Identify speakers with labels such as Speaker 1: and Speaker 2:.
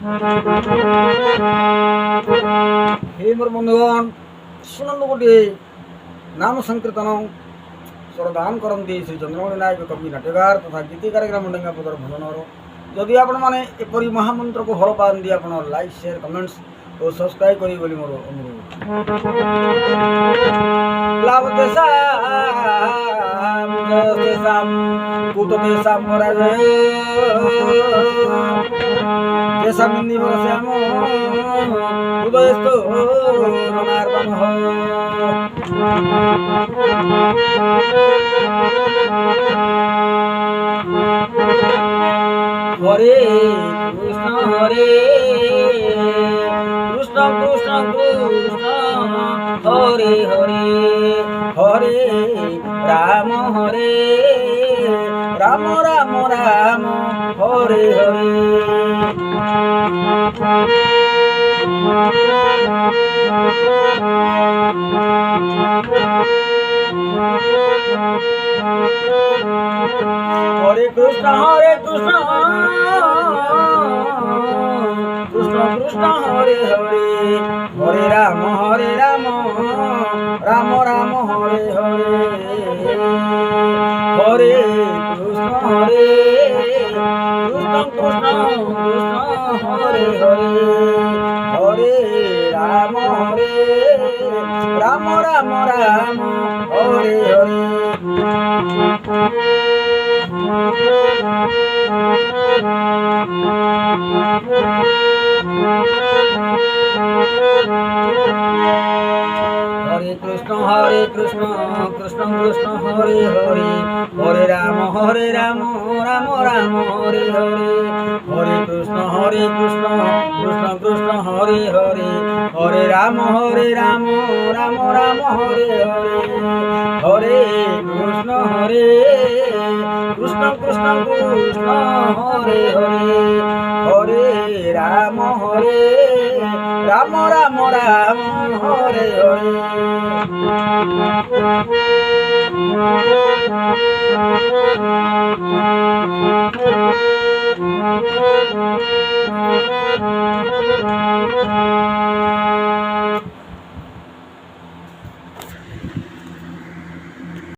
Speaker 1: हे मोर बंधुगण शुणु गोटे नाम संकीर्तन स्वरदान करती श्री चंद्रमणि नायक कवि नाट्यकार तथा गीतिकार ग्रामडंगा पदर भजनर जदि आपण मैंने एपरी महामंत्र को भल पाती आप लाइक शेयर कमेंट्स और सब्सक्राइब करी बोली मोर अनुरोध। लाभते साम जयते साम कुतते साम पराजय जैसा बिंदी श्याम उदयस्तो रणार्दन हरे कृष्ण कृष्ण कृष्ण हरे हरे हरे राम राम राम राम हरे हरे हरे कृष्ण कृष्ण कृष्ण हरे हरे हरे राम राम राम हरे हरे हरे कृष्ण कृष्ण कृष्ण हरे हरे हरे राम राम राम हरे हरे हरे कृष्ण कृष्ण कृष्ण हरे हरे हरे राम राम राम हरे हरे हरे कृष्ण कृष्ण कृष्ण हरे हरे हरे राम राम राम हरे हरे हरे कृष्ण कृष्ण कृष्ण हरे हरे हरे राम राम हरे हरे